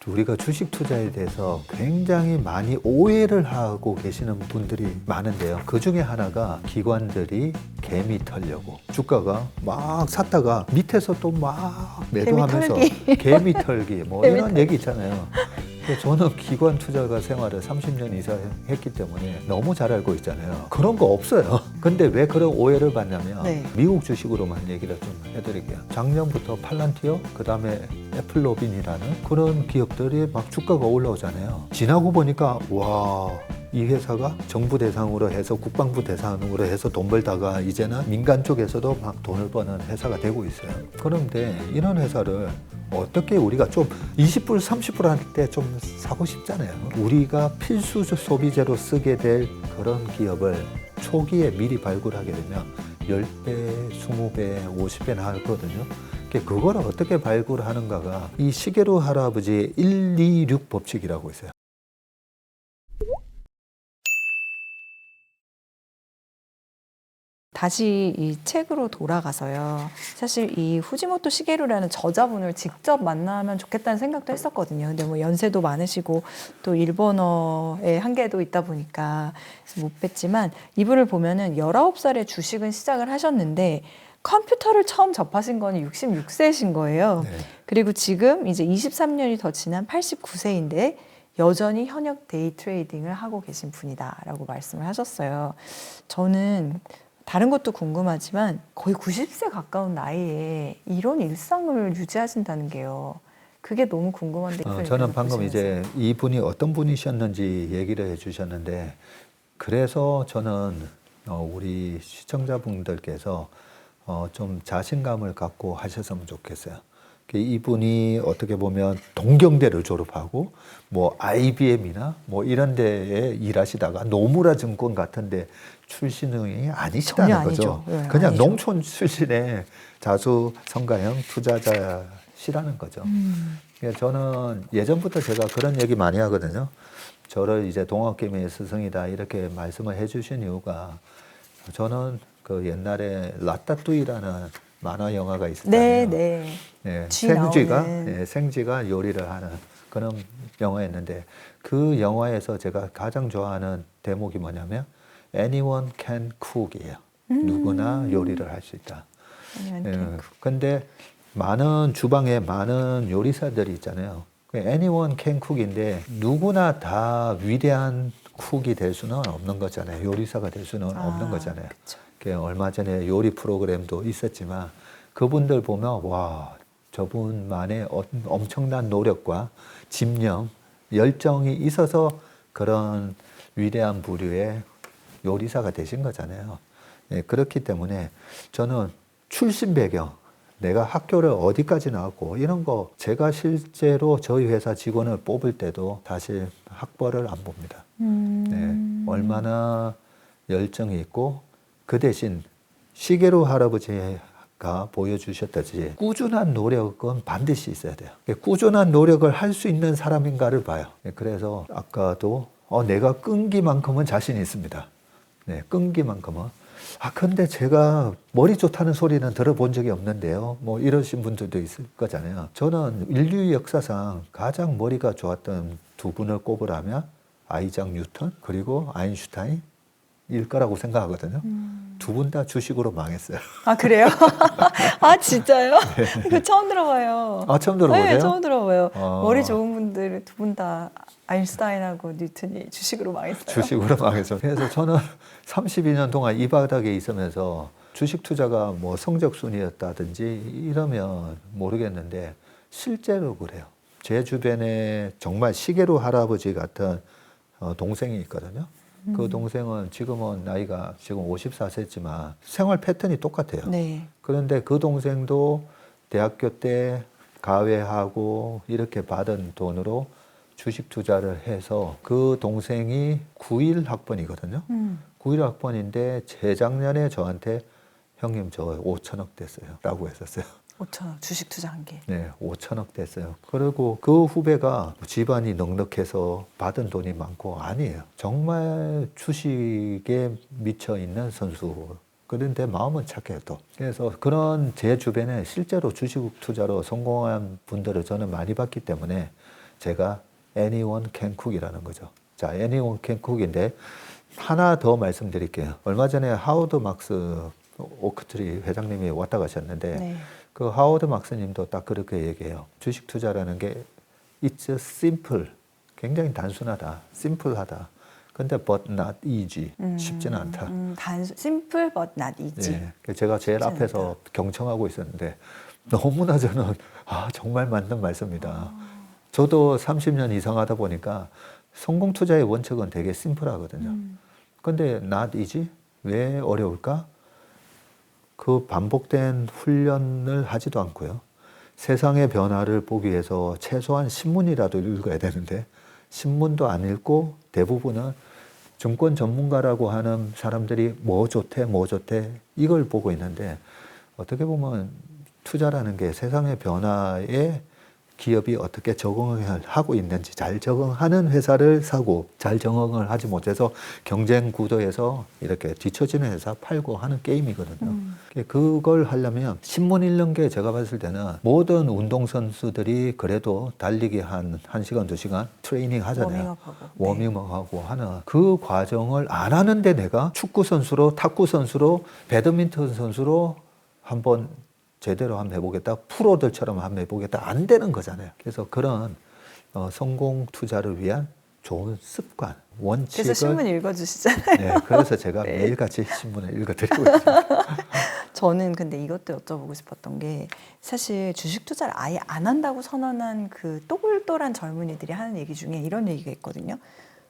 우리가 주식 투자에 대해서 굉장히 많이 오해를 하고 계시는 분들이 많은데요. 그 중에 하나가 기관들이 개미 털려고 주가가 막 샀다가 밑에서 또 막 매도하면서 개미 털기 뭐 개미 이런 털기. 얘기 있잖아요. 저는 기관 투자가 생활을 30년 이상 했기 때문에 너무 잘 알고 있잖아요. 그런 거 없어요. 근데 왜 그런 오해를 받냐면 네. 미국 주식으로만 얘기를 좀 해드릴게요. 작년부터 팔란티어, 그 다음에 애플로빈이라는 그런 기업들이 막 주가가 올라오잖아요. 지나고 보니까 와, 이 회사가 정부 대상으로 해서 국방부 대상으로 해서 돈 벌다가 이제는 민간 쪽에서도 막 돈을 버는 회사가 되고 있어요. 그런데 이런 회사를 어떻게 우리가 좀 20불, 30불 할 때 좀 사고 싶잖아요. 우리가 필수 소비재로 쓰게 될 그런 기업을 초기에 미리 발굴하게 되면 10배, 20배, 50배 나거든요. 그걸 어떻게 발굴하는가가 이 시게루 할아버지의 126 법칙이라고 있어요. 다시 이 책으로 돌아가서요. 사실 이 후지모토 시게루라는 저자분을 직접 만나면 좋겠다는 생각도 했었거든요. 근데 뭐 연세도 많으시고 또 일본어의 한계도 있다 보니까 못 뵀지만 이분을 보면은 19살에 주식은 시작을 하셨는데 컴퓨터를 처음 접하신 거는 66세이신 거예요. 네. 그리고 지금 이제 23년이 더 지난 89세인데 여전히 현역 데이 트레이딩을 하고 계신 분이다라고 말씀을 하셨어요. 저는 다른 것도 궁금하지만 거의 90세 가까운 나이에 이런 일상을 유지하신다는 게요. 그게 너무 궁금한데. 저는 방금 이제 이분이 어떤 분이셨는지 얘기를 해주셨는데 그래서 저는 우리 시청자분들께서 좀 자신감을 갖고 하셨으면 좋겠어요. 이분이 어떻게 보면 동경대를 졸업하고 뭐 IBM이나 뭐 이런 데에 일하시다가 노무라 증권 같은 데 출신이 아니시다는 거죠. 네, 그냥 아니죠. 농촌 출신의 자수성가형 투자자시라는 거죠. 그러니까 저는 예전부터 제가 그런 얘기 많이 하거든요. 저를 이제 동학개미의 스승이다 이렇게 말씀을 해주신 이유가 저는 그 옛날에 라따뚜이라는 만화 영화가 있었잖아요. 네. 예, 쥐 생쥐가 나오는. 생쥐가 요리를 하는 그런 영화였는데 그 영화에서 제가 가장 좋아하는 대목이 뭐냐면 Anyone can cook이에요. 누구나 요리를 할 수 있다. 근데 많은 주방에 많은 요리사들이 있잖아요. Anyone can cook인데 누구나 다 위대한 쿡이 될 수는 없는 거잖아요. 요리사가 될 수는 없는 거잖아요. 얼마 전에 요리 프로그램도 있었지만 그분들 보면 와, 저분만의 엄청난 노력과 집념, 열정이 있어서 그런 위대한 부류의 요리사가 되신 거잖아요. 예, 그렇기 때문에 저는 출신 배경, 내가 학교를 어디까지 나왔고 이런 거 제가 실제로 저희 회사 직원을 뽑을 때도 사실 학벌을 안 봅니다. 네, 얼마나 열정이 있고 그 대신 시게루 할아버지가 보여주셨듯이 꾸준한 노력은 반드시 있어야 돼요. 꾸준한 노력을 할 수 있는 사람인가를 봐요. 그래서 아까도 내가 끈기만큼은 자신이 있습니다. 네, 끈기만큼은. 근데 제가 머리 좋다는 소리는 들어본 적이 없는데요. 뭐 이러신 분들도 있을 거잖아요. 저는 인류 역사상 가장 머리가 좋았던 두 분을 꼽으라면 아이작 뉴턴 그리고 아인슈타인 일 거라고 생각하거든요. 두 분 다 주식으로 망했어요. 아, 그래요? 아, 진짜요? 이거 처음 들어봐요. 처음 들어보세요? 네, 처음 들어봐요. 머리 좋은 분들 두 분 다 아인슈타인하고 뉴턴이 주식으로 망했어요. 주식으로 망했어요. 그래서 저는 32년 동안 이 바닥에 있으면서 주식 투자가 뭐 성적순이었다든지 이러면 모르겠는데 실제로 그래요. 제 주변에 정말 시게루 할아버지 같은 동생이 있거든요. 그 동생은 지금은 나이가 지금 54세지만 생활 패턴이 똑같아요. 네. 그런데 그 동생도 대학교 때 가외하고 이렇게 받은 돈으로 주식 투자를 해서 그 동생이 91학번이거든요. 91학번인데 재작년에 저한테 형님 저 5천억 됐어요 라고 했었어요. 5천원 주식 투자한 게. 네, 5천억 됐어요. 그리고 그 후배가 집안이 넉넉해서 받은 돈이 많고 아니에요. 정말 주식에 미쳐 있는 선수. 그런데 마음은 착해요 또. 그래서 그런 제 주변에 실제로 주식 투자로 성공한 분들을 저는 많이 봤기 때문에 제가 anyone can cook이라는 거죠. 자, anyone can cook인데 하나 더 말씀드릴게요. 얼마 전에 하워드 막스 오크트리 회장님이 왔다 가셨는데 네. 그 하워드 막스님도 딱 그렇게 얘기해요. 주식 투자라는 게 it's simple, 굉장히 단순하다, simple하다. 근데 but not easy, 쉽지는 않다. simple but not easy. 네, 제가 제일 쉽지는 앞에서 경청하고 있었는데 너무나 저는 정말 맞는 말씀이다. 저도 30년 이상 하다 보니까 성공 투자의 원칙은 되게 심플하거든요. 근데 not easy? 왜 어려울까? 그 반복된 훈련을 하지도 않고요. 세상의 변화를 보기 위해서 최소한 신문이라도 읽어야 되는데 신문도 안 읽고 대부분은 증권 전문가라고 하는 사람들이 뭐 좋대 이걸 보고 있는데 어떻게 보면 투자라는 게 세상의 변화에 기업이 어떻게 적응을 하고 있는지 잘 적응하는 회사를 사고 잘 적응을 하지 못해서 경쟁 구도에서 이렇게 뒤처지는 회사 팔고 하는 게임이거든요. 그걸 하려면 신문 읽는 게 제가 봤을 때는 모든 운동선수들이 그래도 달리기 한 1시간, 2시간 트레이닝 하잖아요. 워밍업하고 하는 그 과정을 안 하는데 내가 축구 선수로, 탁구 선수로, 배드민턴 선수로 한번 제대로 한번 해보겠다. 프로들처럼 한번 해보겠다. 안 되는 거잖아요. 그래서 그런 성공 투자를 위한 좋은 습관, 원칙을. 그래서 신문 읽어주시잖아요. 네, 그래서 제가 네. 매일같이 신문을 읽어드리고 있습니다. 저는 근데 이것도 여쭤보고 싶었던 게 사실 주식 투자를 아예 안 한다고 선언한 그 또골똘한 젊은이들이 하는 얘기 중에 이런 얘기가 있거든요.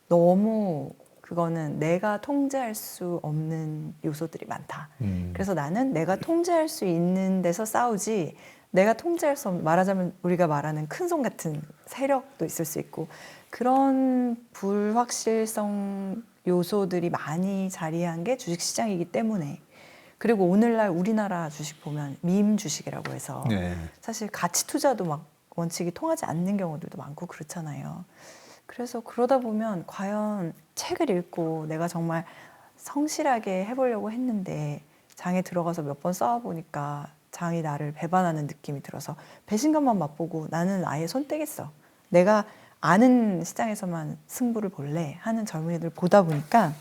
너무 그거는 내가 통제할 수 없는 요소들이 많다. 그래서 나는 내가 통제할 수 있는 데서 싸우지 내가 통제할 수 없는, 말하자면 우리가 말하는 큰손 같은 세력도 있을 수 있고 그런 불확실성 요소들이 많이 자리한 게 주식시장이기 때문에 그리고 오늘날 우리나라 주식 보면 밈 주식이라고 해서 네. 사실 가치 투자도 막 원칙이 통하지 않는 경우들도 많고 그렇잖아요. 그래서 그러다 보면 과연 책을 읽고 내가 정말 성실하게 해보려고 했는데 장에 들어가서 몇 번 싸워보니까 장이 나를 배반하는 느낌이 들어서 배신감만 맛보고 나는 아예 손 떼겠어. 내가 아는 시장에서만 승부를 볼래 하는 젊은이들 보다 보니까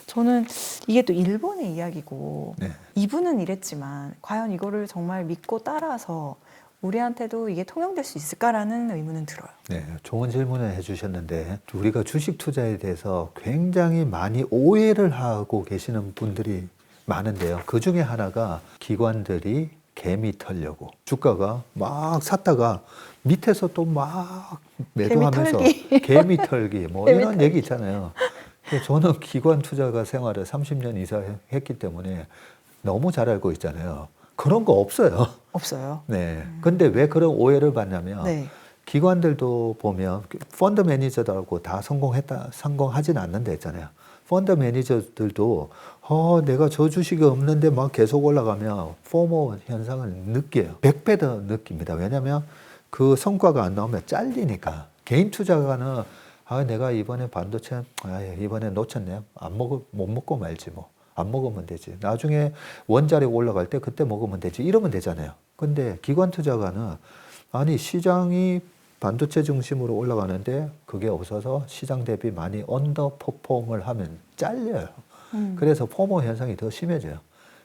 저는 이게 또 일본의 이야기고 네. 이분은 이랬지만 과연 이거를 정말 믿고 따라서 우리한테도 이게 통용될 수 있을까라는 의문은 들어요. 네, 좋은 질문을 해주셨는데 우리가 주식 투자에 대해서 굉장히 많이 오해를 하고 계시는 분들이 많은데요. 그 중에 하나가 기관들이 개미 털려고 주가가 막 샀다가 밑에서 또 막 매도하면서 개미 털기 뭐 개미 이런 털기. 얘기 있잖아요. 저는 기관 투자가 생활을 30년 이상 했기 때문에 너무 잘 알고 있잖아요. 그런 거 없어요. 없어요. 네. 근데 왜 그런 오해를 받냐면 네. 기관들도 보면 펀드 매니저들하고 다 성공하진 않는다 했잖아요. 펀드 매니저들도 내가 저 주식이 없는데 막 계속 올라가면 포모 현상을 느껴요. 100배 더 느낍니다. 왜냐하면 그 성과가 안 나오면 잘리니까. 개인 투자가는 내가 이번에 반도체 이번에 놓쳤네. 못 먹고 말지 뭐. 안 먹으면 되지. 나중에 원자력 올라갈 때 그때 먹으면 되지. 이러면 되잖아요. 근데 기관 투자가는 시장이 반도체 중심으로 올라가는데 그게 없어서 시장 대비 많이 언더퍼폼을 하면 잘려요. 그래서 포모 현상이 더 심해져요.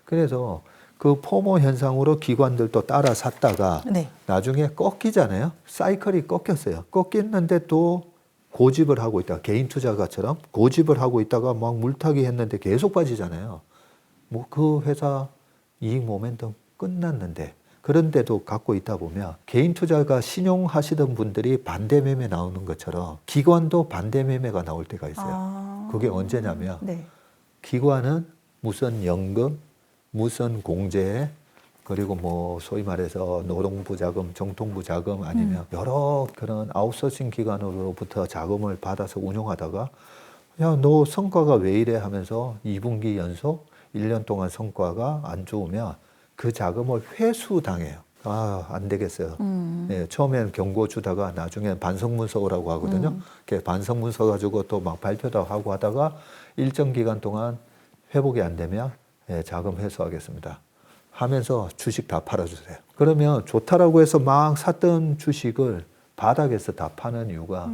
그래서 그 포모 현상으로 기관들도 따라 샀다가 네. 나중에 꺾이잖아요. 사이클이 꺾였어요. 꺾였는데 또 고집을 하고 있다가 개인 투자가처럼 고집을 하고 있다가 막 물타기 했는데 계속 빠지잖아요. 뭐 그 회사 이익 모멘텀 끝났는데 그런데도 갖고 있다 보면 개인 투자가 신용하시던 분들이 반대 매매 나오는 것처럼 기관도 반대 매매가 나올 때가 있어요. 그게 언제냐면 네. 기관은 무슨 연금, 무슨 공제, 그리고 뭐 소위 말해서 노동부 자금, 정통부 자금 아니면 여러 그런 아웃소싱 기관으로부터 자금을 받아서 운용하다가 야, 너 성과가 왜 이래 하면서 2분기 연속 1년 동안 성과가 안 좋으면 그 자금을 회수당해요. 안 되겠어요. 네, 처음엔 경고 주다가 나중엔 반성문서 오라고 하거든요. 반성문서 가지고 또 막 발표도 하고 하다가 일정 기간 동안 회복이 안 되면 자금 회수하겠습니다. 하면서 주식 다 팔아주세요. 그러면 좋다라고 해서 막 샀던 주식을 바닥에서 다 파는 이유가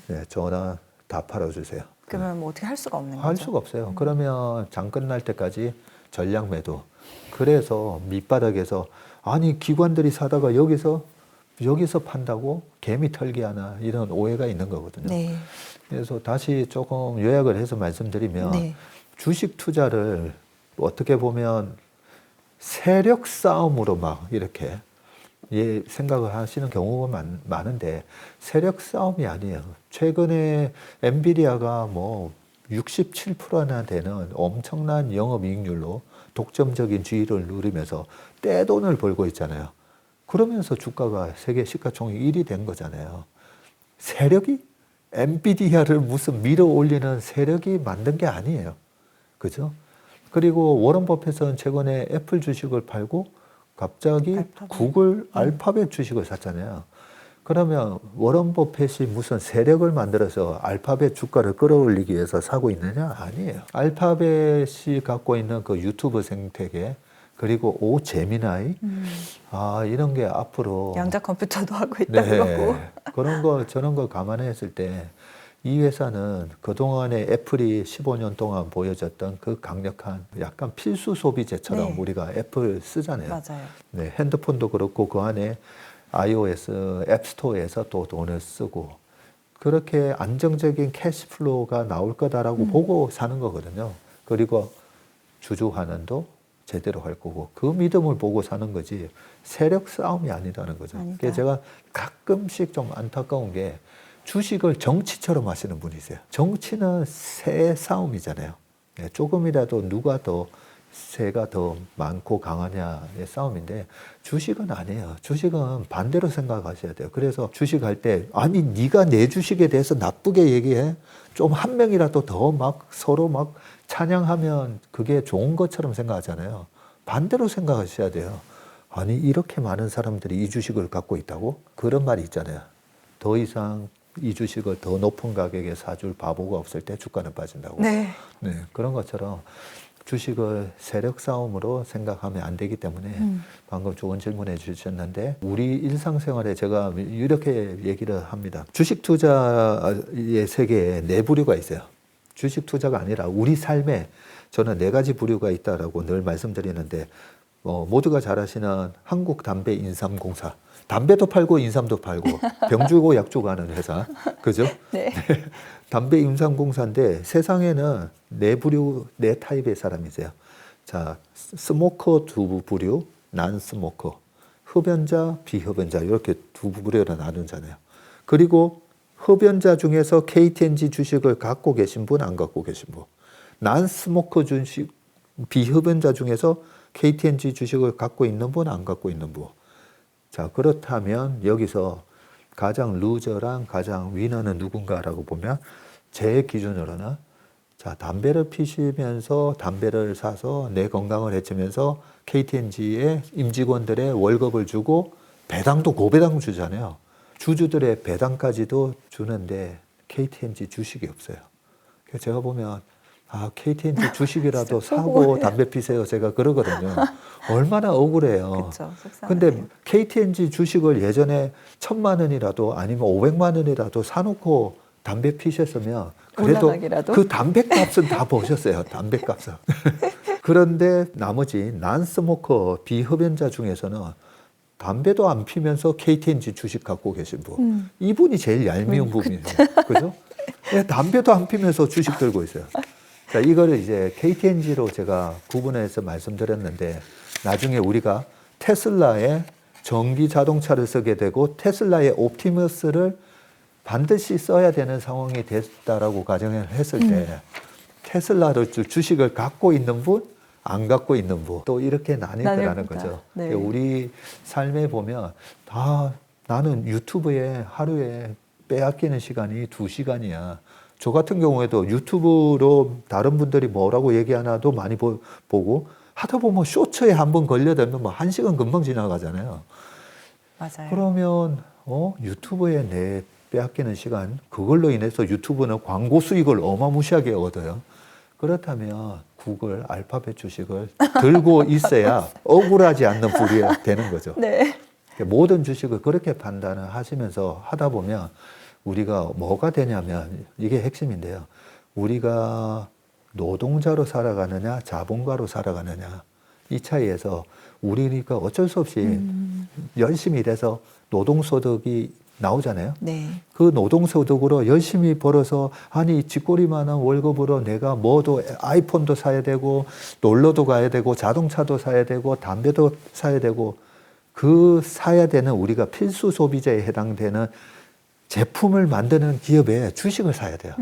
네, 전화 다 팔아주세요. 그러면 뭐 어떻게 할 수가 없는 할 거죠? 수가 없어요. 그러면 장 끝날 때까지 전량 매도. 그래서 밑바닥에서 아니 기관들이 사다가 여기서 판다고 개미 털기 하나 이런 오해가 있는 거거든요. 네. 그래서 다시 조금 요약을 해서 말씀드리면 네. 주식 투자를 어떻게 보면 세력 싸움으로 막 이렇게 생각을 하시는 경우가 많은데 세력 싸움이 아니에요. 최근에 엔비디아가 뭐 67%나 되는 엄청난 영업이익률로 독점적인 지위를 누리면서 떼돈을 벌고 있잖아요. 그러면서 주가가 세계 시가총액 1위 된 거잖아요. 세력이 엔비디아를 무슨 밀어 올리는 세력이 만든 게 아니에요. 그죠? 그리고 워런 버핏은 최근에 애플 주식을 팔고 갑자기 구글 알파벳 주식을 샀잖아요. 그러면 워런 버핏이 무슨 세력을 만들어서 알파벳 주가를 끌어올리기 위해서 사고 있느냐? 아니에요. 알파벳이 갖고 있는 그 유튜브 생태계 그리고 오 제미나이 이런 게 앞으로 양자 컴퓨터도 하고 있다고 그러고. 그런 거 저런 거 감안했을 때 이 회사는 그동안에 애플이 15년 동안 보여줬던 그 강력한 약간 필수 소비재처럼 네. 우리가 애플 쓰잖아요. 맞아요. 네, 핸드폰도 그렇고 그 안에 iOS 앱스토어에서 또 돈을 쓰고 그렇게 안정적인 캐시플로우가 나올 거다라고 보고 사는 거거든요. 그리고 주주 환원도 제대로 할 거고 그 믿음을 보고 사는 거지 세력 싸움이 아니라는 거죠. 아니다. 그래서 제가 가끔씩 좀 안타까운 게 주식을 정치처럼 하시는 분이세요. 정치는 세 싸움이잖아요. 네, 조금이라도 누가 더 세가 더 많고 강하냐의 싸움인데 주식은 아니에요. 주식은 반대로 생각하셔야 돼요. 그래서 주식할 때 아니 네가 내 주식에 대해서 나쁘게 얘기해. 좀 한 명이라도 더 막 서로 막 찬양하면 그게 좋은 것처럼 생각하잖아요. 반대로 생각하셔야 돼요. 아니 이렇게 많은 사람들이 이 주식을 갖고 있다고? 그런 말이 있잖아요. 더 이상 이 주식을 더 높은 가격에 사줄 바보가 없을 때 주가는 빠진다고. 네. 네, 그런 것처럼 주식을 세력 싸움으로 생각하면 안 되기 때문에 방금 좋은 질문해 주셨는데 우리 일상생활에 제가 이렇게 얘기를 합니다. 주식 투자의 세계에 네 부류가 있어요. 주식 투자가 아니라 우리 삶에 저는 네 가지 부류가 있다라고 늘 말씀드리는데 모두가 잘 아시는 한국담배인삼공사. 담배도 팔고 인삼도 팔고 병 주고 약 주고 하는 회사. 그죠? 네. 담배인삼공사인데 세상에는 네 부류, 네 타입의 사람이세요. 자, 스모커 두 부류, 난 스모커. 흡연자, 비흡연자 이렇게 두 부류로 나누잖아요. 그리고 흡연자 중에서 KTNG 주식을 갖고 계신 분, 안 갖고 계신 분. 난 스모커 주식, 비흡연자 중에서 KTNG 주식을 갖고 있는 분, 안 갖고 있는 분. 자, 그렇다면 여기서 가장 루저랑 가장 위너는 누군가라고 보면 제 기준으로는 자, 담배를 피시면서 담배를 사서 내 건강을 해치면서 KTNG의 임직원들의 월급을 주고 배당도 고배당 주잖아요. 주주들의 배당까지도 주는데 KTNG 주식이 없어요. 그래서 제가 보면 KTNG 주식이라도 사고 담배 피세요. 제가 그러거든요. 얼마나 억울해요. 그쵸, 근데 KTNG 주식을 예전에 1,000만 원이라도 아니면 500만 원이라도 사놓고 담배 피셨으면 그래도 올라가기라도? 그 담배값은 다 보셨어요. 담배값은. 그런데 나머지 난스모커 비흡연자 중에서는 담배도 안 피면서 KTNG 주식 갖고 계신 분. 이분이 제일 얄미운 분이에요. 그죠? 담배도 안 피면서 주식 들고 있어요. 자, 이거를 이제 KTNG로 제가 구분해서 말씀드렸는데 나중에 우리가 테슬라의 전기 자동차를 쓰게 되고 테슬라의 옵티머스를 반드시 써야 되는 상황이 됐다라고 가정을 했을 때 테슬라를 주식을 갖고 있는 분, 안 갖고 있는 분 또 이렇게 나뉠 거라는 거죠. 네. 우리 삶에 보면 나는 유튜브에 하루에 빼앗기는 시간이 2시간이야. 저 같은 경우에도 유튜브로 다른 분들이 뭐라고 얘기하나도 많이 보고 하다 보면 쇼츠에 한번 걸려들면 뭐 1시간 금방 지나가잖아요. 맞아요. 그러면 유튜브에 내 빼앗기는 시간 그걸로 인해서 유튜브는 광고 수익을 어마무시하게 얻어요. 그렇다면 구글, 알파벳 주식을 들고 있어야 억울하지 않는 불이 되는 거죠. 네. 모든 주식을 그렇게 판단을 하시면서 하다 보면 우리가 뭐가 되냐면 이게 핵심인데요. 우리가 노동자로 살아가느냐 자본가로 살아가느냐 이 차이에서 우리가 어쩔 수 없이 열심히 일해서 노동소득이 나오잖아요. 네. 그 노동소득으로 열심히 벌어서 아니 쥐꼬리만한 월급으로 내가 뭐도 아이폰도 사야 되고 놀러도 가야 되고 자동차도 사야 되고 담배도 사야 되고 그 사야 되는 우리가 필수 소비자에 해당되는 제품을 만드는 기업에 주식을 사야 돼요.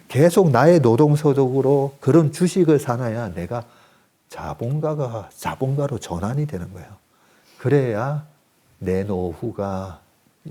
계속 나의 노동소득으로 그런 주식을 사놔야 내가 자본가로 전환이 되는 거예요. 그래야 내 노후가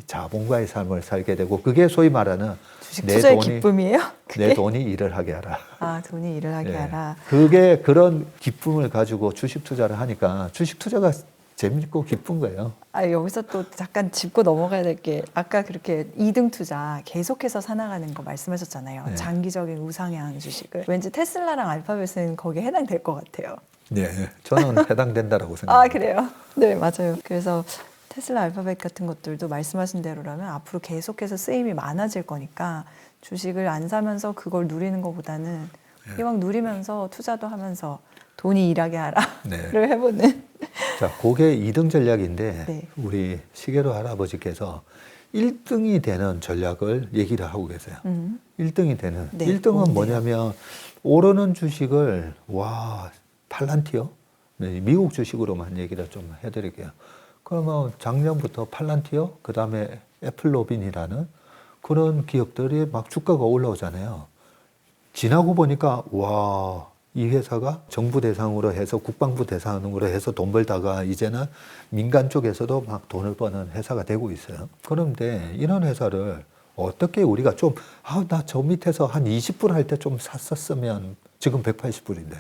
자본가의 삶을 살게 되고 그게 소위 말하는 주식 투자의 기쁨이에요? 내 돈이 일을 하게 하라. 아, 돈이 일을 하게 예. 하라. 그게 그런 기쁨을 가지고 주식 투자를 하니까 주식 투자가 재밌고 기쁜 거예요. 아, 여기서 또 잠깐 짚고 넘어가야 될 게 아까 그렇게 2등 투자 계속해서 사나가는 거 말씀하셨잖아요. 네. 장기적인 우상향 주식을. 왠지 테슬라랑 알파벳은 거기에 해당될 것 같아요. 네, 저는 해당된다라고 아, 생각합니다. 그래요? 네, 맞아요. 그래서 테슬라 알파벳 같은 것들도 말씀하신 대로라면 앞으로 계속해서 쓰임이 많아질 거니까 주식을 안 사면서 그걸 누리는 것보다는 이왕 누리면서 투자도 하면서 돈이 일하게 하라를 네. 해보는. 자, 그게 2등 전략인데 네. 우리 시계로 할아버지께서 1등이 되는 전략을 얘기를 하고 계세요. 1등이 되는. 네, 1등은 뭔데요? 뭐냐면 오르는 주식을 팔란티어? 네, 미국 주식으로만 얘기를 좀 해드릴게요. 그러면 작년부터 팔란티어, 그 다음에 애플로빈이라는 그런 기업들이 막 주가가 올라오잖아요. 지나고 보니까 이 회사가 정부 대상으로 해서 국방부 대상으로 해서 돈 벌다가 이제는 민간 쪽에서도 막 돈을 버는 회사가 되고 있어요. 그런데 이런 회사를 어떻게 우리가 나 저 밑에서 한 20불 할 때 좀 샀었으면 지금 180불인데.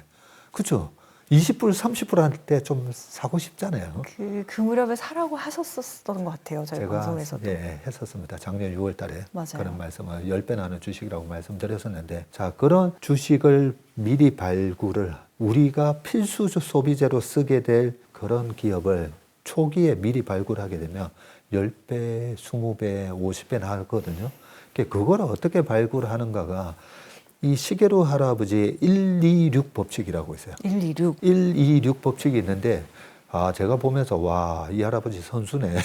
그죠? 20불, 30불 할 때 좀 사고 싶잖아요. 그 무렵에 사라고 하셨었던 것 같아요. 저희 제가 방송에서도. 했었습니다. 작년 6월 달에 맞아요. 그런 말씀을 10배 나는 주식이라고 말씀드렸었는데 자, 그런 주식을 미리 발굴을 우리가 필수 소비재로 쓰게 될 그런 기업을 초기에 미리 발굴하게 되면 10배, 20배, 50배 나거든요. 그걸 어떻게 발굴하는가가 이 시계로 할아버지 126 법칙이라고 있어요. 126. 126 법칙이 있는데 제가 보면서 이 할아버지 선수네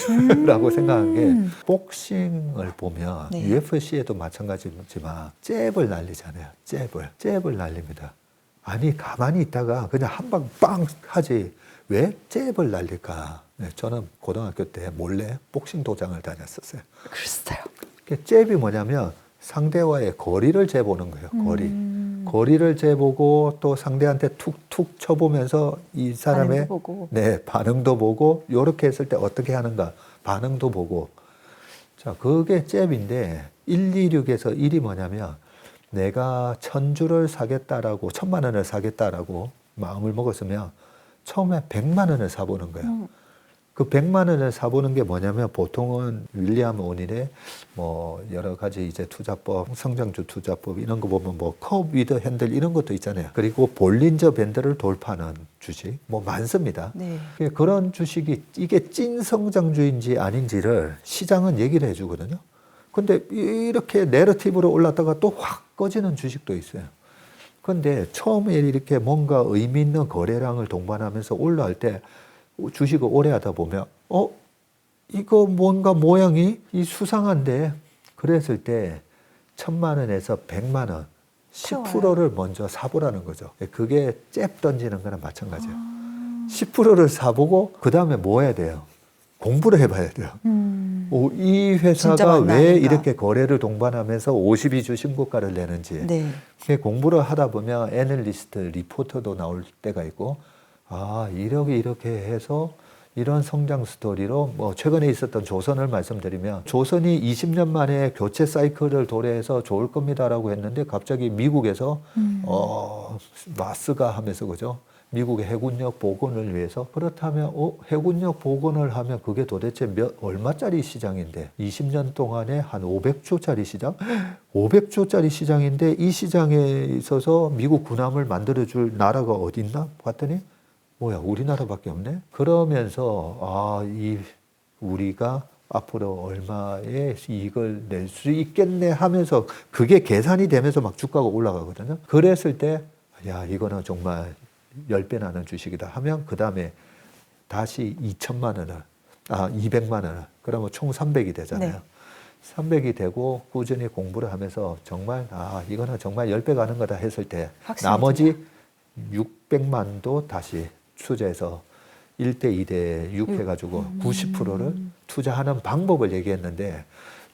라고 생각한 게 복싱을 보면 네. UFC에도 마찬가지지만 잽을 날리잖아요. 잽을 날립니다. 아니 가만히 있다가 그냥 한 방 빵 하지 왜 잽을 날릴까? 네, 저는 고등학교 때 몰래 복싱 도장을 다녔었어요. 그랬어요. 잽이 뭐냐면 상대와의 거리를 재보는 거예요. 거리를 재보고 또 상대한테 툭툭 쳐보면서 이 사람의 반응도 보고. 반응도 보고 요렇게 했을 때 어떻게 하는가 반응도 보고 자 그게 잽인데 126에서 1이 뭐냐면 내가 1000주를 사겠다라고 1000만 원을 사겠다라고 마음을 먹었으면 처음에 100만 원을 사보는 거예요. 그 100만 원을 사보는 게 뭐냐면 보통은 윌리엄 오닐의 여러 가지 이제 투자법, 성장주 투자법 이런 거 보면 컵 위드 핸들 이런 것도 있잖아요. 그리고 볼린저 밴드를 돌파하는 주식 많습니다. 네. 그런 주식이 이게 찐 성장주인지 아닌지를 시장은 얘기를 해주거든요. 근데 이렇게 내러티브로 올랐다가 또 확 꺼지는 주식도 있어요. 근데 처음에 이렇게 뭔가 의미 있는 거래량을 동반하면서 올라갈 때 주식을 오래 하다 보면 이거 뭔가 모양이 수상한데 그랬을 때 1000만 원에서 100만 원 10%를 먼저 사보라는 거죠. 그게 잽 던지는 거랑 마찬가지예요. 10%를 사보고 그 다음에 뭐 해야 돼요? 공부를 해봐야 돼요. 이 회사가 왜 이렇게 거래를 동반하면서 52주 신고가를 내는지 네. 공부를 하다 보면 애널리스트 리포터도 나올 때가 있고 이렇게 해서 이런 성장 스토리로 최근에 있었던 조선을 말씀드리면 조선이 20년 만에 교체 사이클을 도래해서 좋을 겁니다라고 했는데 갑자기 미국에서 마스가 하면서 그죠? 미국의 해군력 복원을 위해서 그렇다면 해군력 복원을 하면 그게 도대체 얼마짜리 시장인데 20년 동안에 한 500조짜리 시장? 500조짜리 시장인데 이 시장에 있어서 미국 군함을 만들어줄 나라가 어디 있나 봤더니 뭐야 우리나라밖에 없네. 그러면서 이 우리가 앞으로 얼마의 이익을 낼 수 있겠네 하면서 그게 계산이 되면서 막 주가가 올라가거든요. 그랬을 때, 야, 이거는 정말 10배 나는 주식이다 하면 그 다음에 다시 2천만 원을, 200만 원을, 그러면 총 300이 되잖아요. 네. 300이 되고 꾸준히 공부를 하면서 정말, 이거는 정말 10배 가는 거다 했을 때 확신이 나머지 600만도 다시 투자해서 1대 2대 6 해가지고 90%를 투자하는 방법을 얘기했는데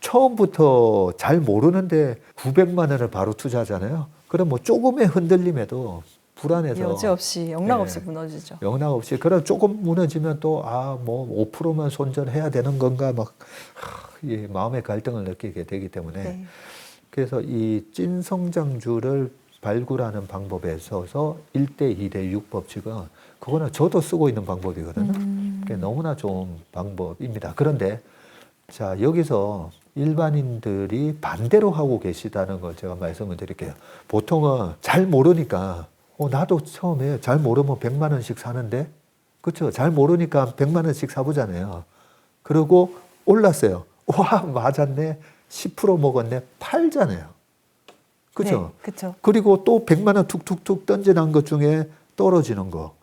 처음부터 잘 모르는데 900만 원을 바로 투자하잖아요. 그럼 뭐 조금의 흔들림에도 불안해서 여지없이 영락없이 네. 무너지죠. 영락 없이 그럼 조금 무너지면 또 뭐 5%만 손절해야 되는 건가 막 이 마음의 갈등을 느끼게 되기 때문에 네. 그래서 이 찐성장주를 발굴하는 방법에 있어서 1대 2대 6 법칙은 그거는 저도 쓰고 있는 방법이거든요. 그게 너무나 좋은 방법입니다. 그런데 자 여기서 일반인들이 반대로 하고 계시다는 걸 제가 말씀을 드릴게요. 보통은 잘 모르니까 나도 처음에 잘 모르면 100만 원씩 사는데 그렇죠? 잘 모르니까 100만 원씩 사보잖아요. 그리고 올랐어요. 와 맞았네. 10% 먹었네. 팔잖아요. 그렇죠? 네, 그렇죠. 그리고 또 100만 원 툭툭툭 던져난 것 중에 떨어지는 거.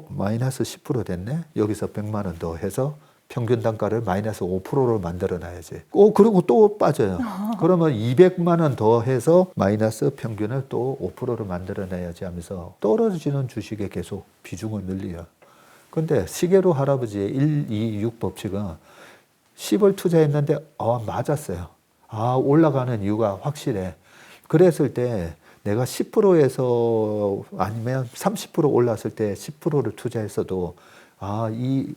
마이너스 10% 됐네. 여기서 100만 원 더 해서 평균 단가를 마이너스 5%로 만들어 놔야지. 그리고 또 빠져요. 그러면 200만 원 더 해서 마이너스 평균을 또 5%로 만들어 놔야지 하면서 떨어지는 주식에 계속 비중을 늘려요. 근데 시계로 할아버지의 1, 2, 6 법칙은 10을 투자했는데 맞았어요. 올라가는 이유가 확실해. 그랬을 때 내가 10%에서 아니면 30% 올랐을 때 10%를 투자했어도 이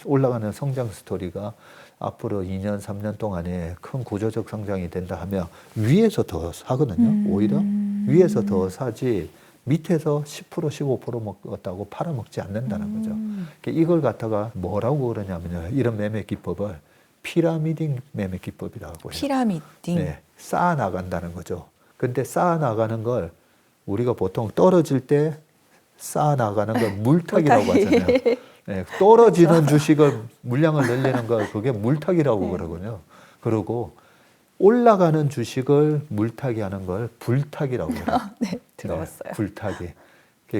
올라가는 성장 스토리가 앞으로 2년, 3년 동안에 큰 구조적 성장이 된다 하면 위에서 더 사거든요. 오히려 위에서 더 사지 밑에서 10%, 15% 먹었다고 팔아먹지 않는다는 거죠. 이걸 갖다가 뭐라고 그러냐면요. 이런 매매 기법을 피라미딩 매매 기법이라고 해요. 피라미딩. 네, 쌓아나간다는 거죠. 근데 쌓아나가는 걸 우리가 보통 떨어질 때 쌓아나가는 걸 물타기라고 하잖아요. 네, 떨어지는 주식을 물량을 늘리는 걸 그게 물타기라고 그러거든요. 그리고 올라가는 주식을 물타기 하는 걸 불타기라고 해요. 네, 들어봤어요. 네, 불타기.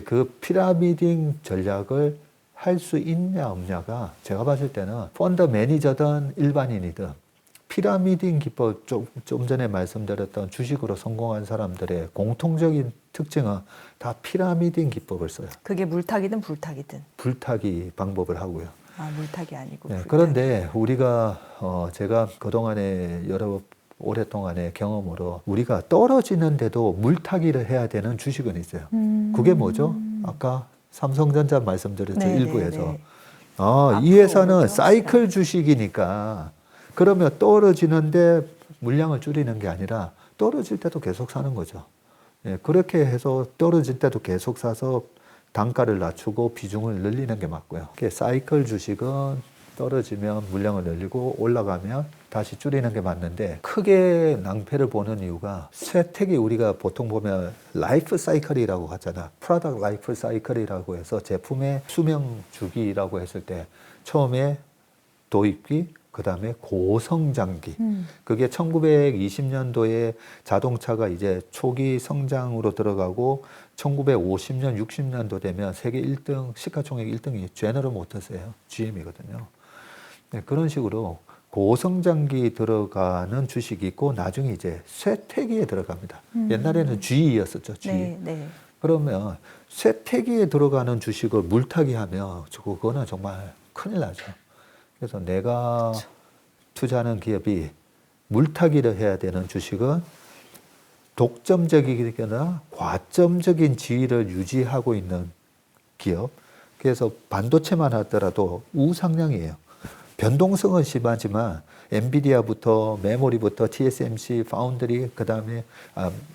그 피라미딩 전략을 할 수 있냐 없냐가 제가 봤을 때는 펀드 매니저든 일반인이든 피라미딩 기법 좀 전에 말씀드렸던 주식으로 성공한 사람들의 공통적인 특징은 다 피라미딩 기법을 써요. 그게 물타기든 불타기든. 불타기 방법을 하고요. 물타기 아니고 네, 불타기. 그런데 우리가 제가 그동안에 오랫동안의 경험으로 우리가 떨어지는데도 물타기를 해야 되는 주식은 있어요. 그게 뭐죠? 아까 삼성전자 말씀드렸죠. 네, 일부에서. 네, 네. 이 회사는 오르죠. 사이클 주식이니까 그러면 떨어지는데 물량을 줄이는 게 아니라 떨어질 때도 계속 사는 거죠. 예, 그렇게 해서 떨어질 때도 계속 사서 단가를 낮추고 비중을 늘리는 게 맞고요. 사이클 주식은 떨어지면 물량을 늘리고 올라가면 다시 줄이는 게 맞는데 크게 낭패를 보는 이유가 쇠퇴기 우리가 보통 보면 라이프 사이클이라고 하잖아. 프로덕트 라이프 사이클이라고 해서 제품의 수명 주기라고 했을 때 처음에 도입기 그 다음에 고성장기. 그게 1920년도에 자동차가 이제 초기 성장으로 들어가고 1950년, 60년도 되면 세계 1등, 시가총액 1등이 제너럴 모터스예요. GM이거든요. 네, 그런 식으로 고성장기 들어가는 주식이 있고 나중에 이제 쇠퇴기에 들어갑니다. 옛날에는 GE였었죠. GE. 네, 네. 그러면 쇠퇴기에 들어가는 주식을 물타기 하면 그거는 정말 큰일 나죠. 그래서 내가 그렇죠. 투자하는 기업이 물타기를 해야 되는 주식은 독점적이거나 과점적인 지위를 유지하고 있는 기업. 그래서 반도체만 하더라도 우상향이에요. 변동성은 심하지만 엔비디아부터 메모리부터 TSMC, 파운드리, 그다음에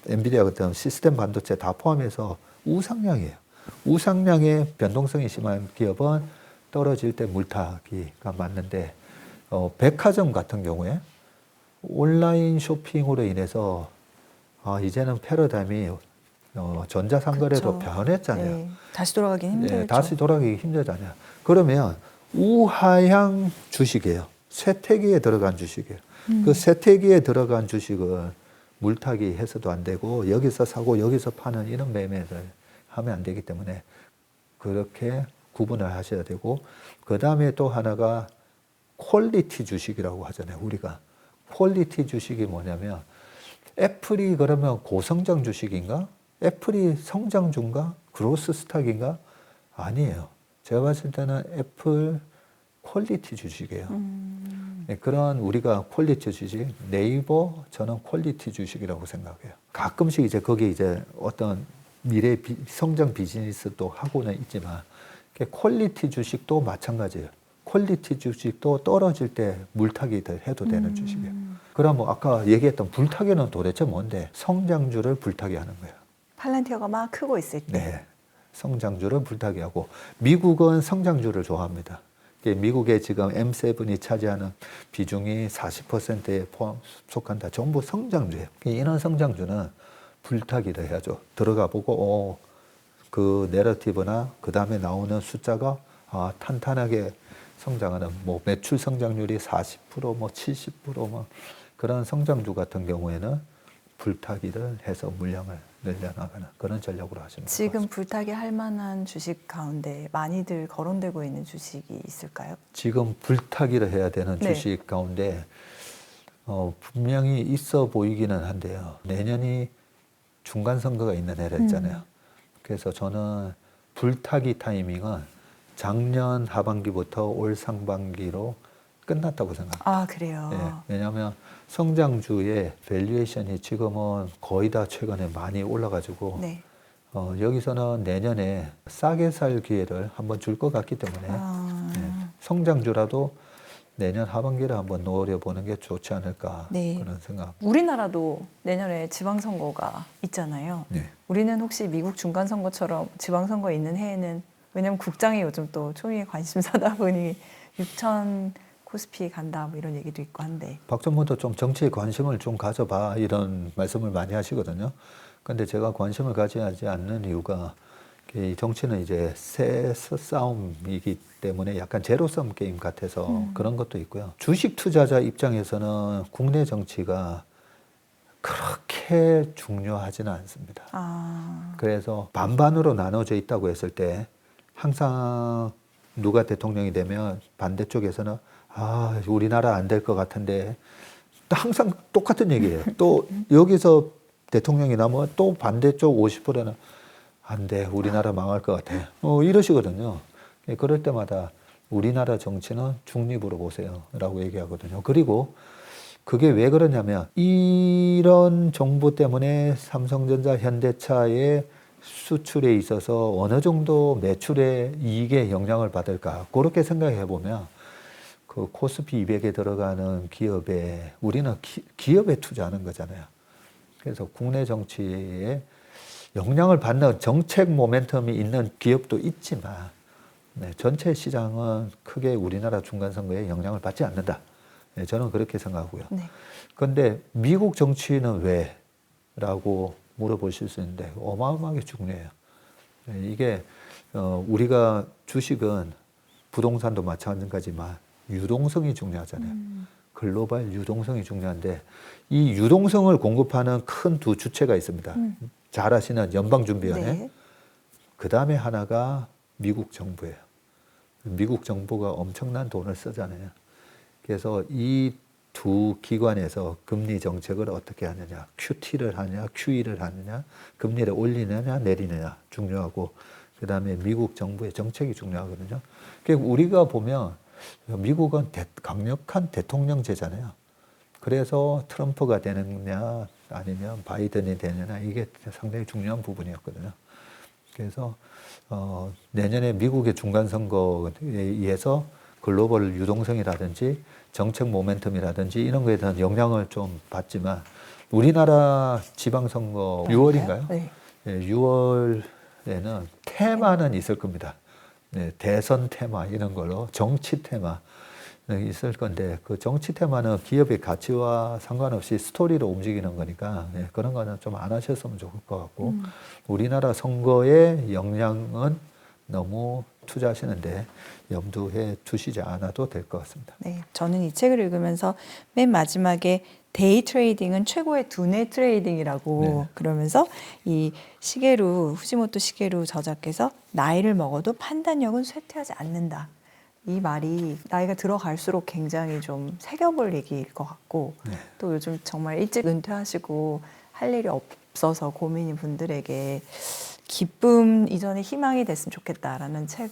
엔비디아 같은 시스템 반도체 다 포함해서 우상향이에요. 우상향의 변동성이 심한 기업은 떨어질 때 물타기가 맞는데 백화점 같은 경우에 온라인 쇼핑으로 인해서 이제는 패러다임이 전자상거래로 그렇죠. 변했잖아요. 네. 다시 돌아가긴 힘들죠. 다시 돌아가기 힘들잖아요. 그러면 우하향 주식이에요. 쇠퇴기에 들어간 주식이에요. 그 쇠퇴기에 들어간 주식은 물타기 해서도 안 되고 여기서 사고 여기서 파는 이런 매매를 하면 안 되기 때문에 그렇게 구분을 하셔야 되고, 그 다음에 또 하나가 퀄리티 주식이라고 하잖아요. 우리가 퀄리티 주식이 뭐냐면, 애플이 그러면 고성장 주식인가? 애플이 성장주인가? 그로스 스탁인가? 아니에요. 제가 봤을 때는 애플 퀄리티 주식이에요. 네, 그런 우리가 퀄리티 주식, 네이버 저는 퀄리티 주식이라고 생각해요. 가끔씩 이제 거기 이제 어떤 미래 성장 비즈니스도 하고는 있지만, 퀄리티 주식도 마찬가지예요. 퀄리티 주식도 떨어질 때 물타기를 해도 되는 주식이에요. 그럼 뭐 아까 얘기했던 불타기는 도대체 뭔데? 성장주를 불타기하는 거예요. 팔란티어가 막 크고 있을 때. 네, 성장주를 불타기하고, 미국은 성장주를 좋아합니다. 미국의 지금 M7이 차지하는 비중이 40%에 속한다. 전부 성장주예요. 이런 성장주는 불타기를 해야죠. 들어가 보고 그 내러티브나 그 다음에 나오는 숫자가 탄탄하게 성장하는, 뭐 매출 성장률이 40%, 뭐 70%뭐 그런 성장주 같은 경우에는 불타기를 해서 물량을 늘려나가는 그런 전략으로 하시면 됩니다. 지금 불타기 할 만한 주식 가운데 많이들 거론되고 있는 주식이 있을까요? 지금 불타기를 해야 되는 네. 주식 가운데 분명히 있어 보이기는 한데요. 내년이 중간 선거가 있는 해라 했잖아요. 그래서 저는 불타기 타이밍은 작년 하반기부터 올 상반기로 끝났다고 생각합니다. 아, 그래요. 예, 왜냐하면 성장주의 밸류에이션이 지금은 거의 다 최근에 많이 올라가지고 네. 여기서는 내년에 싸게 살 기회를 한번 줄 것 같기 때문에 예, 성장주라도 내년 하반기를 한번 노려보는 게 좋지 않을까 네. 그런 생각. 우리나라도 내년에 지방선거가 있잖아요. 네. 우리는 혹시 미국 중간선거처럼 지방선거 있는 해에는, 왜냐면 국장이 요즘 또 초미의 관심사다 보니 6천 코스피 간다 뭐 이런 얘기도 있고 한데. 박 전무도 좀 정치에 관심을 좀 가져봐 이런 말씀을 많이 하시거든요. 근데 제가 관심을 가지지 않는 이유가, 이 정치는 이제 새 싸움이기 때문에 약간 제로섬 게임 같아서 그런 것도 있고요. 주식 투자자 입장에서는 국내 정치가 그렇게 중요하지는 않습니다. 그래서 반반으로 나눠져 있다고 했을 때 항상 누가 대통령이 되면 반대쪽에서는 우리나라 안 될 것 같은데, 항상 똑같은 얘기예요. 또 여기서 대통령이 나면 또 반대쪽 50%는 안 돼, 우리나라 망할 것 같아. 이러시거든요. 그럴 때마다 우리나라 정치는 중립으로 보세요 라고 얘기하거든요. 그리고 그게 왜 그러냐면, 이런 정부 때문에 삼성전자, 현대차의 수출에 있어서 어느 정도 매출에 이익에 영향을 받을까, 그렇게 생각해 보면 그 코스피 200에 들어가는 기업에, 우리는 기업에 투자하는 거잖아요. 그래서 국내 정치에 영향을 받는 정책 모멘텀이 있는 기업도 있지만, 네, 전체 시장은 크게 우리나라 중간선거에 영향을 받지 않는다. 네, 저는 그렇게 생각하고요. 그런데 미국 정치는 왜? 라고 물어보실 수 있는데 어마어마하게 중요해요. 네, 이게 우리가 주식은 부동산도 마찬가지지만 유동성이 중요하잖아요. 글로벌 유동성이 중요한데, 이 유동성을 공급하는 큰 두 주체가 있습니다. 잘 아시는 연방준비원회. 네. 그 다음에 하나가 미국 정부예요. 미국 정부가 엄청난 돈을 쓰잖아요. 그래서 이 두 기관에서 금리 정책을 어떻게 하느냐, QT를 하느냐, QE를 하느냐, 금리를 올리느냐, 내리느냐 중요하고, 그 다음에 미국 정부의 정책이 중요하거든요. 그러니까 우리가 보면 미국은 강력한 대통령제잖아요. 그래서 트럼프가 되느냐 아니면 바이든이 되느냐, 이게 상당히 중요한 부분이었거든요. 그래서 내년에 미국의 중간선거에 의해서 글로벌 유동성이라든지 정책 모멘텀이라든지 이런 거에 대한 영향을 좀 받지만, 우리나라 지방선거 6월인가요? 네. 네, 6월에는 테마는 있을 겁니다. 네, 대선 테마 이런 걸로 정치 테마 있을 건데, 그 정치 테마는 기업의 가치와 상관없이 스토리로 움직이는 거니까 그런 거는 좀 안 하셨으면 좋을 것 같고, 우리나라 선거의 영향은 너무 투자하시는데 염두해 두시지 않아도 될 것 같습니다. 네, 저는 이 책을 읽으면서 맨 마지막에 데이 트레이딩은 최고의 두뇌 트레이딩이라고 네. 그러면서 이 시게루, 후지모토 시게루 저자께서 나이를 먹어도 판단력은 쇠퇴하지 않는다. 이 말이 나이가 들어갈수록 굉장히 좀 새겨볼 얘기일 것 같고 네. 또 요즘 정말 일찍 은퇴하시고 할 일이 없어서 고민인 분들에게 기쁨 이전에 희망이 됐으면 좋겠다라는 책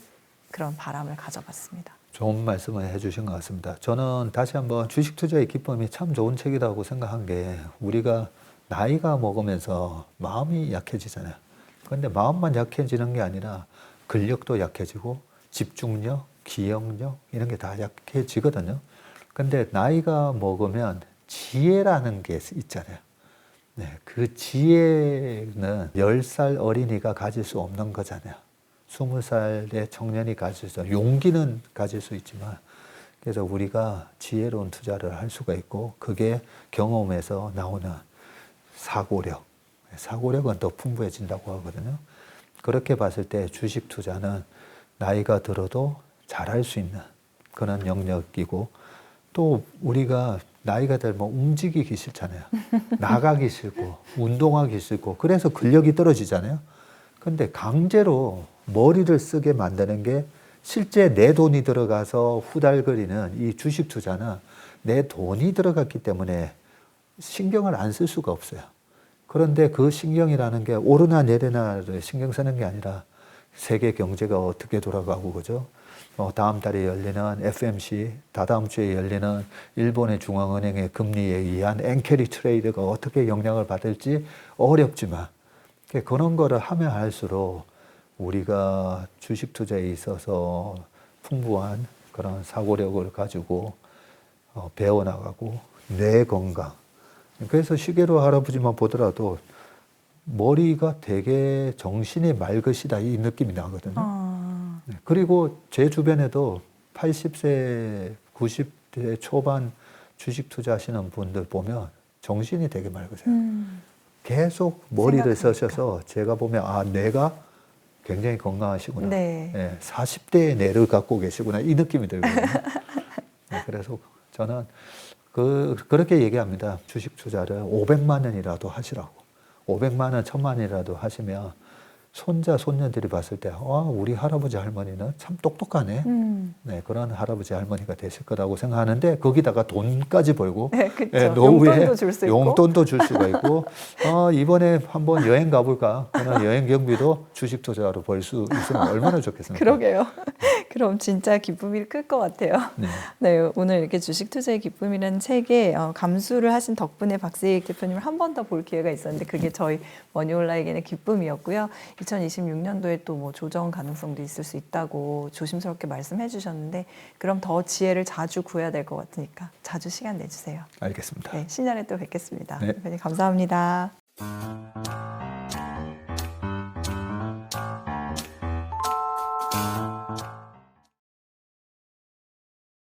그런 바람을 가져봤습니다. 좋은 말씀을 해주신 것 같습니다. 저는 다시 한번 주식 투자의 기쁨이 참 좋은 책이라고 생각한 게 우리가 나이가 먹으면서 마음이 약해지잖아요. 그런데 마음만 약해지는 게 아니라 근력도 약해지고 집중력, 기억력 이런 게 다 약해지거든요. 근데 나이가 먹으면 지혜라는 게 있잖아요. 네, 그 지혜는 10살 어린이가 가질 수 없는 거잖아요. 20살의 청년이 가질 수, 용기는 가질 수 있지만, 그래서 우리가 지혜로운 투자를 할 수가 있고, 그게 경험에서 나오는 사고력, 사고력은 더 풍부해진다고 하거든요. 그렇게 봤을 때 주식 투자는 나이가 들어도 잘할 수 있는 그런 영역이고, 또 우리가 나이가 들면 움직이기 싫잖아요. 나가기 싫고, 운동하기 싫고, 그래서 근력이 떨어지잖아요. 근데 강제로 머리를 쓰게 만드는 게 실제 내 돈이 들어가서 후달거리는 이 주식 투자는 내 돈이 들어갔기 때문에 신경을 안 쓸 수가 없어요. 그런데 그 신경이라는 게 오르나 내리나를 신경 쓰는 게 아니라 세계 경제가 어떻게 돌아가고 그죠? 다음 달에 열리는 FMC, 다다음 주에 열리는 일본의 중앙은행의 금리에 의한 엔캐리 트레이드가 어떻게 영향을 받을지 어렵지만 그런 거를 하면 할수록 우리가 주식 투자에 있어서 풍부한 그런 사고력을 가지고 배워나가고 뇌 건강. 그래서 시게루 할아버지만 보더라도 머리가 되게 정신이 맑으시다 이 느낌이 나거든요. 네, 그리고 제 주변에도 80세, 90대 초반 주식 투자하시는 분들 보면 정신이 되게 맑으세요. 계속 머리를 생각하니까. 쓰셔서 제가 보면 아 뇌가 굉장히 건강하시구나. 네. 네, 40대의 뇌를 갖고 계시구나 이 느낌이 들거든요. 네, 그래서 저는 그렇게 얘기합니다. 주식 투자를 500만 원이라도 하시라고. 500만 원, 1000만 원이라도 하시면 손자, 손녀들이 봤을 때 우리 할아버지 할머니는 참 똑똑하네. 네, 그런 할아버지 할머니가 되실 거라고 생각하는데 거기다가 돈까지 벌고 네, 그쵸. 예, 노후에 용돈도 줄 수 있고. 용돈도 줄 수가 있고 이번에 한번 여행 가볼까? 그런 여행 경비도 주식 투자로 벌 수 있으면 얼마나 좋겠습니까? 그러게요. 그럼 진짜 기쁨이 클 것 같아요. 네. 네, 오늘 이렇게 주식 투자의 기쁨이라는 책에 감수를 하신 덕분에 박세익 대표님을 한 번 더 볼 기회가 있었는데 그게 저희 머니올라에게는 기쁨이었고요. 2026년도에 또 뭐 조정 가능성도 있을 수 있다고 조심스럽게 말씀해 주셨는데 그럼 더 지혜를 자주 구해야 될 것 같으니까 자주 시간 내주세요. 알겠습니다. 네, 신년에 또 뵙겠습니다. 네. 대표님 감사합니다.